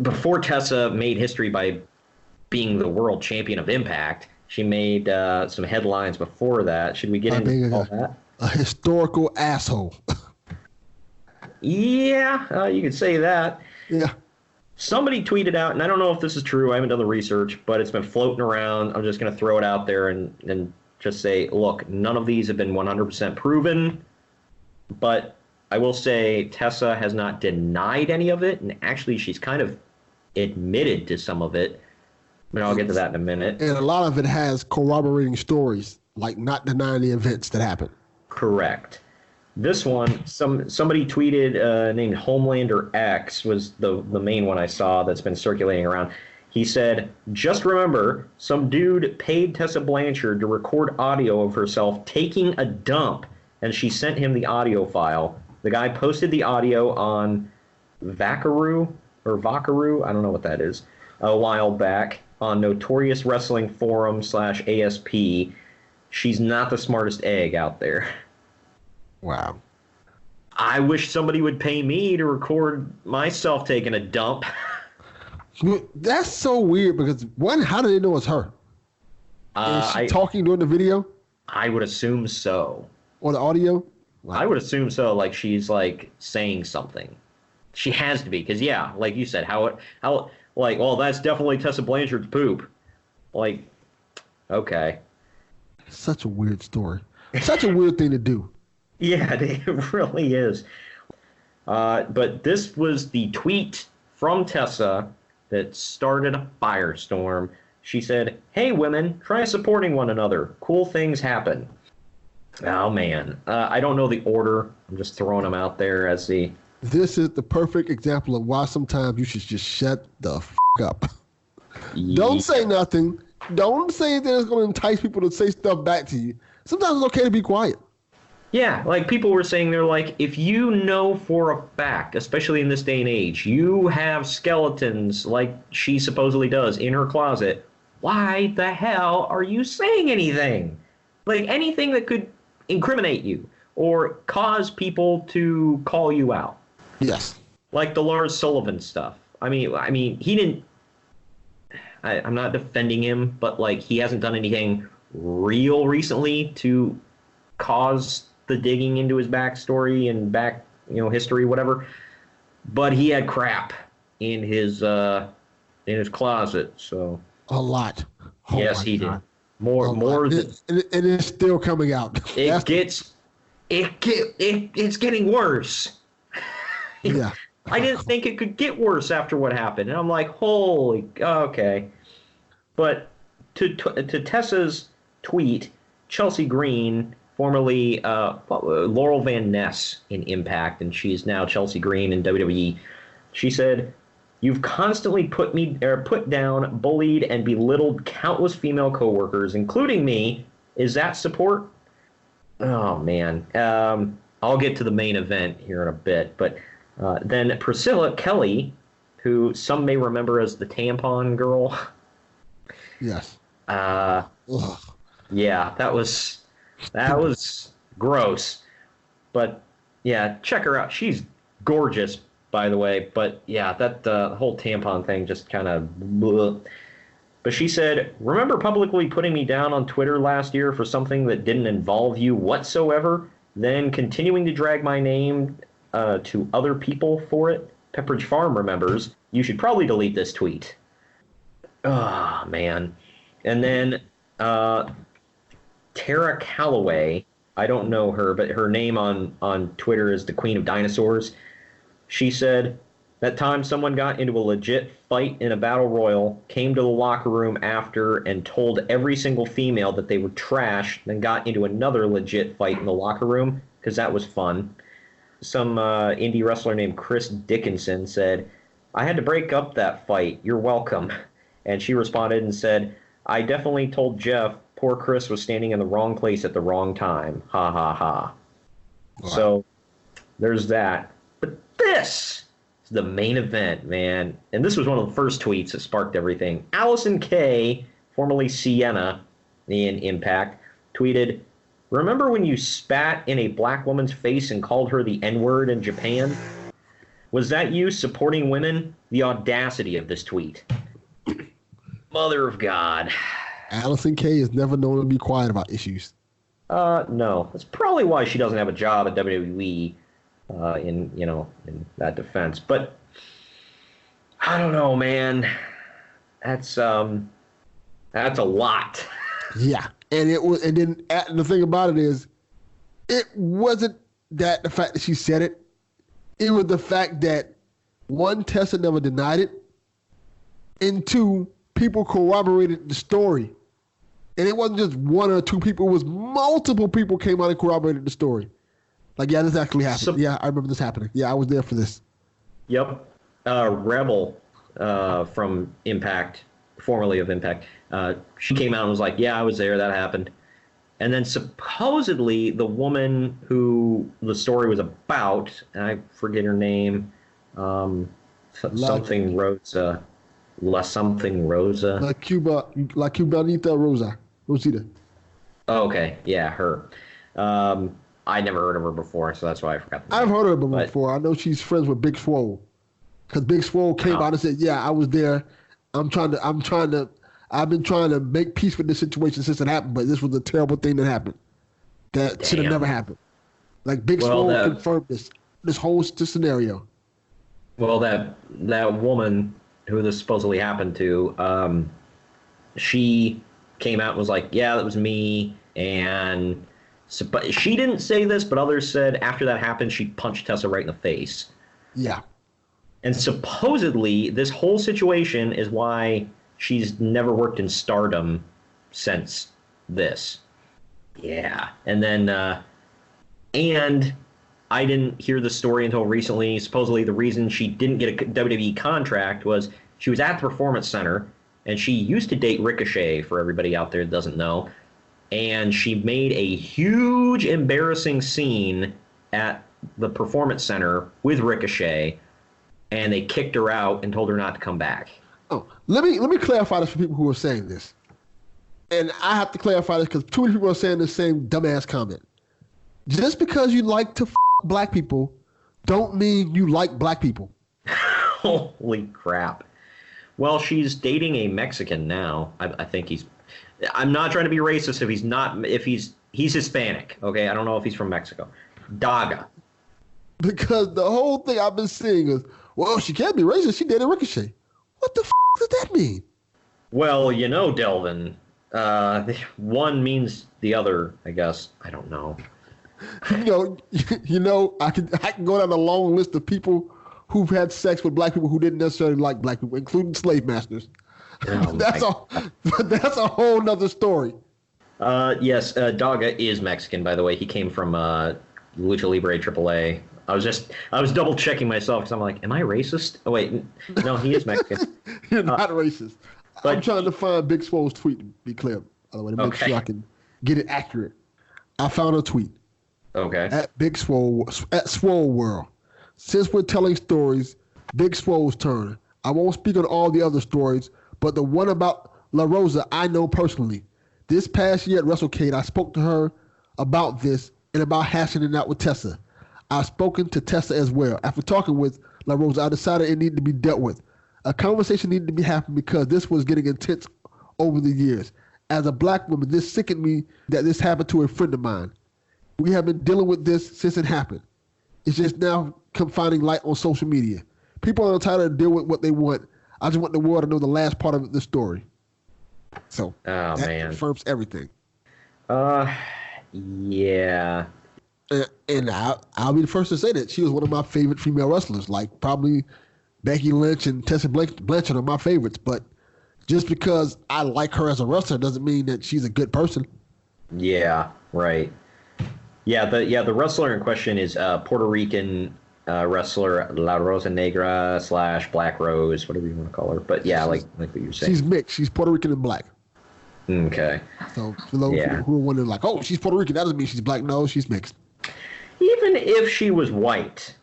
before Tessa made history by being the world champion of Impact, she made some headlines before that. Should we get into all that? A historical asshole. Yeah, you could say that. Yeah. Somebody tweeted out, and I don't know if this is true. I haven't done the research, but it's been floating around. I'm just going to throw it out there and just say, look, none of these have been 100% proven, but I will say Tessa has not denied any of it, and actually she's kind of admitted to some of it. But I'll get to that in a minute. And a lot of it has corroborating stories, like not denying the events that happened. Correct. This one, somebody tweeted named Homelander X was the main one I saw that's been circulating around. He said, just remember, some dude paid Tessa Blanchard to record audio of herself taking a dump, and she sent him the audio file. The guy posted the audio on Vakaru, I don't know what that is, a while back on Notorious Wrestling Forum /ASP. She's not the smartest egg out there. Wow. I wish somebody would pay me to record myself taking a dump. That's so weird because, one, how do they know it's her? Is she talking during the video? I would assume so. Or the audio? Wow. I would assume so, like she's like saying something. She has to be, because yeah, like you said, how like, well, that's definitely Tessa Blanchard's poop. Like, okay. Such a weird story. Such a weird thing to do. Yeah, it really is. But this was the tweet from Tessa that started a firestorm. She said, hey, women, try supporting one another. Cool things happen. Oh, man. I don't know the order. I'm just throwing them out there as the... This is the perfect example of why sometimes you should just shut the f*** up. Yeah. Don't say nothing. Don't say that it's going to entice people to say stuff back to you. Sometimes it's okay to be quiet. Yeah, like people were saying, they're like, if you know for a fact, especially in this day and age, you have skeletons like she supposedly does in her closet, why the hell are you saying anything? Like anything that could incriminate you or cause people to call you out. Yes. Like the Lars Sullivan stuff. I mean, he didn't, I'm not defending him, but like he hasn't done anything real recently to cause the digging into his backstory and history, whatever. But he had crap in his closet, so a lot. Oh, yes, he did. More than, and it's still coming out. It's getting worse. Yeah. I didn't think it could get worse after what happened, and I'm like, holy, okay. But to Tessa's tweet, Chelsea Green, formerly Laurel Van Ness in Impact, and she's now Chelsea Green in WWE. She said, "You've constantly put down, bullied, and belittled countless female coworkers, including me. Is that support?" Oh man, I'll get to the main event here in a bit, but then Priscilla Kelly, who some may remember as the tampon girl. Yes. Yeah, that was gross. But yeah, check her out. She's gorgeous, by the way. But yeah, that whole tampon thing just kind of. But she said, "Remember publicly putting me down on Twitter last year for something that didn't involve you whatsoever, then continuing to drag my name to other people for it? Pepperidge Farm remembers. You should probably delete this tweet." Oh, man. And then Tara Calloway, I don't know her, but her name on Twitter is the Queen of Dinosaurs. She said, "That time someone got into a legit fight in a battle royal, came to the locker room after and told every single female that they were trash, then got into another legit fight in the locker room because that was fun." Some indie wrestler named Chris Dickinson said, "I had to break up that fight. You're welcome." And she responded and said, "I definitely told Jeff poor Chris was standing in the wrong place at the wrong time. Ha ha ha." Wow. So there's that. But this is the main event, man. And this was one of the first tweets that sparked everything. Allison Kay, formerly Sienna in Impact, tweeted, "Remember when you spat in a black woman's face and called her the N-word in Japan?" Was that you supporting women? The audacity of this tweet. Mother of God. Allison Kay is never known to be quiet about issues. No. That's probably why she doesn't have a job at WWE in that defense. But I don't know, man. That's a lot. Yeah. And then the thing about it is, it wasn't that the fact that she said it. It was the fact that, one, Tessa never denied it, and two, people corroborated the story. And it wasn't just one or two people. It was multiple people came out and corroborated the story. Like, yeah, this actually happened. Yeah, I remember this happening. Yeah, I was there for this. Yep. Rebel from Impact, formerly of Impact, she came out and was like, yeah, I was there. That happened. And then supposedly the woman who the story was about, and I forget her name, something Rosa. La something Rosa. La Cubanita Rosita. Oh, okay. Yeah, her. I never heard of her before, so that's why I forgot the name. I've heard of her before. I know she's friends with Big Swole. Because Big Swole came out and said, yeah, I was there. I've been trying to make peace with this situation since it happened, but this was a terrible thing that happened. That should have never happened. Like, Big Swole confirmed this whole scenario. Well, that woman who this supposedly happened to, she came out and was like, yeah, that was me. And but she didn't say this, but others said after that happened, she punched Tessa right in the face. Yeah. And supposedly this whole situation is why she's never worked in Stardom since this. Yeah. And then, and I didn't hear the story until recently. Supposedly the reason she didn't get a WWE contract was she was at the Performance Center, and she used to date Ricochet, for everybody out there that doesn't know. And she made a huge embarrassing scene at the Performance Center with Ricochet, and they kicked her out and told her not to come back. Oh, let me clarify this for people who are saying this. And I have to clarify this because too many people are saying the same dumbass comment. Just because you like to black people don't mean you like black people. Holy crap. Well, she's dating a Mexican now. I think I'm not trying to be racist if he's Hispanic, okay? I don't know if he's from Mexico. Daga. Because the whole thing I've been seeing is, well, she can't be racist. She dated Ricochet. What the does that mean? Well, Delvin, one means the other, I guess. I don't know. I can go down a long list of people who've had sex with black people who didn't necessarily like black people, including slave masters. Oh, that's a whole nother story. Yes, Daga is Mexican, by the way. He came from Lucha Libre AAA. I was double checking myself because I'm like, am I racist? Oh wait, no, he is Mexican. You're not racist. But I'm trying to find Big Swole's tweet to be clear, by the way, to make sure I can get it accurate. I found a tweet. Okay. At Big Swole, at Swole World. Since we're telling stories, Big Swole's turn. I won't speak on all the other stories, but the one about La Rosa I know personally. This past year at WrestleCade, I spoke to her about this and about hashing it out with Tessa. I've spoken to Tessa as well. After talking with La Rosa, I decided it needed to be dealt with. A conversation needed to be happening because this was getting intense over the years. As a black woman, this sickened me that this happened to a friend of mine. We have been dealing with this since it happened. It's just now finding light on social media. People are entitled to deal with what they want. I just want the world to know the last part of the story. So that confirms everything. Yeah. And I'll be the first to say that she was one of my favorite female wrestlers. Like probably Becky Lynch and Tessa Blanchard are my favorites. But just because I like her as a wrestler doesn't mean that she's a good person. Yeah, right. Yeah, the wrestler in question is Puerto Rican wrestler La Rosa Negra / Black Rose, whatever you want to call her. But yeah, like what you're saying. She's mixed. She's Puerto Rican and black. Okay. So for those who are wondering, like, oh, she's Puerto Rican, that doesn't mean she's black. No, she's mixed. Even if she was white,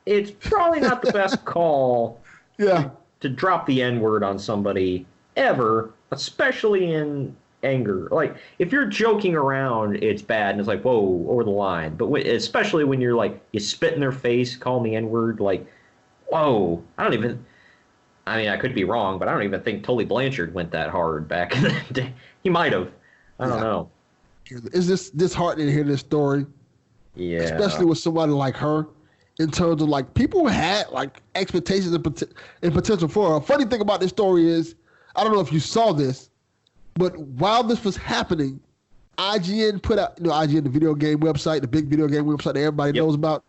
it's probably not the best call to drop the N-word on somebody ever, especially in anger. Like, if you're joking around, it's bad, and it's like, whoa, over the line. But especially when you're like, you spit in their face, call them the N-word, like, whoa, I mean, I could be wrong, but I don't even think Tully Blanchard went that hard back in the day. He might have. I don't know. It's just disheartening to hear this story. Yeah. Especially with somebody like her, in terms of like people had like expectations and potential for her. A funny thing about this story is, I don't know if you saw this, but while this was happening, IGN put out, IGN, the video game website, the big video game website that everybody knows about,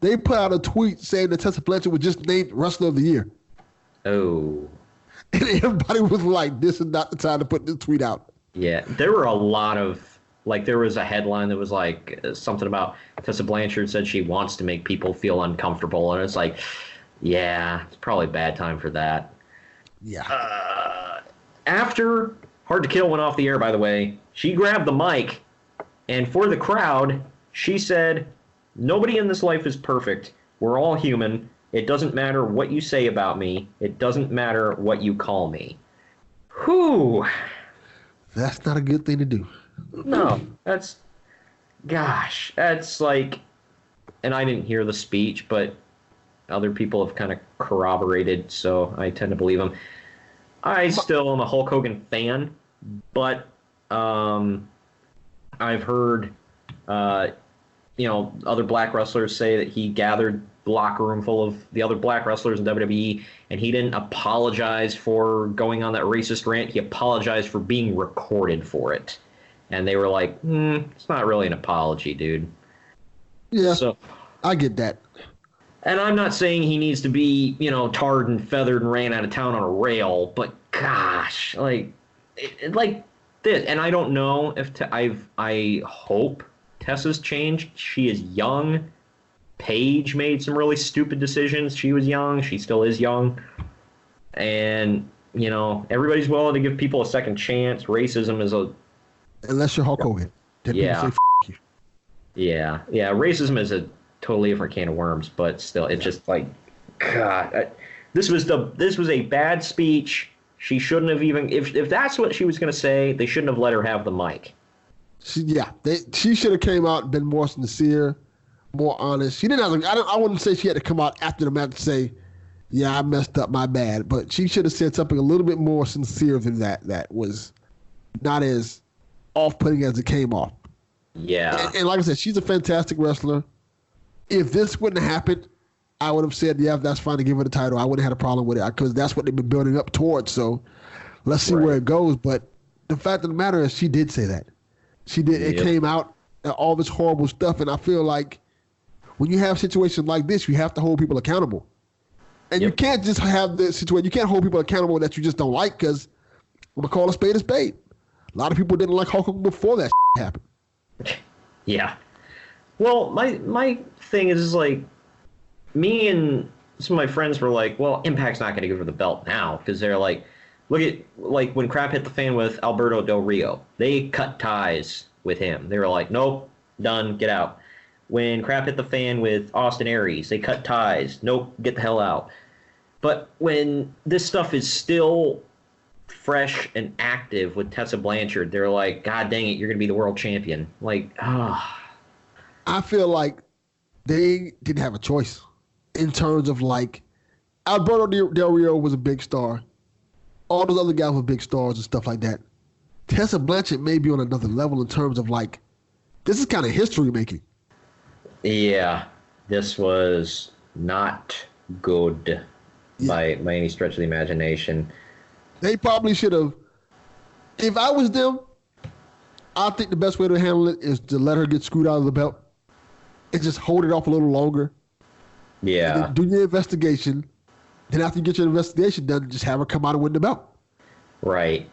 they put out a tweet saying that Tessa Blanchard was just named Wrestler of the Year. Oh. And everybody was like, this is not the time to put this tweet out. Yeah, there were a lot of, like, there was a headline that was like something about Tessa Blanchard said she wants to make people feel uncomfortable. And it's like, yeah, it's probably a bad time for that. Yeah. After Hard to Kill went off the air, by the way, she grabbed the mic, and for the crowd, she said, "Nobody in this life is perfect. We're all human. It doesn't matter what you say about me. It doesn't matter what you call me." Whew. That's not a good thing to do. No, that's like, and I didn't hear the speech, but other people have kind of corroborated, so I tend to believe them. I still am a Hulk Hogan fan, but I've heard, other black wrestlers say that he gathered the locker room full of the other black wrestlers in WWE, and he didn't apologize for going on that racist rant. He apologized for being recorded for it. And they were like, it's not really an apology, dude. Yeah, so I get that. And I'm not saying he needs to be, tarred and feathered and ran out of town on a rail, but gosh, like this. And I don't know if I hope Tessa's changed. She is young. Paige made some really stupid decisions. She was young. She still is young. And, everybody's willing to give people a second chance. Racism is unless you're Hulk Hogan. Then yeah. Say, you. Yeah. Racism is a totally different can of worms, but still, it's just like, God, this was a bad speech. She shouldn't have even, if that's what she was going to say, they shouldn't have let her have the mic. She should have came out and been more sincere, more honest. She didn't have. I wouldn't say she had to come out after the match and say, "Yeah, I messed up, my bad." But she should have said something a little bit more sincere than that. That was not as off-putting as it came off. Yeah. And like I said, she's a fantastic wrestler. If this wouldn't have happened, I would have said, "Yeah, that's fine to give her the title." I wouldn't have had a problem with it because that's what they've been building up towards. So let's see where it goes. But the fact of the matter is, she did say that. She did. It came out, all this horrible stuff, and I feel like when you have situations like this, you have to hold people accountable. And you can't just have this situation. You can't hold people accountable that you just don't like because I'm going to call a spade a spade. A lot of people didn't like Hulk Hogan before that happened. Yeah. Well, my thing is like, me and some of my friends were like, well, Impact's not going to give her the belt now because they're like, look at, like, when crap hit the fan with Alberto Del Rio. They cut ties with him. They were like, nope, done, get out. When crap hit the fan with Austin Aries, they cut ties. Nope, get the hell out. But when this stuff is still fresh and active with Tessa Blanchard, they're like, God dang it, you're going to be the world champion. Like, I feel like they didn't have a choice in terms of, like, Alberto Del Rio was a big star. All those other guys were big stars and stuff like that. Tessa Blanchard may be on another level in terms of, like, this is kind of history making. Yeah, this was not good by any stretch of the imagination. They probably should have. If I was them, I think the best way to handle it is to let her get screwed out of the belt and just hold it off a little longer. Yeah. Do your investigation. Then after you get your investigation done, just have her come out and win the belt. Right.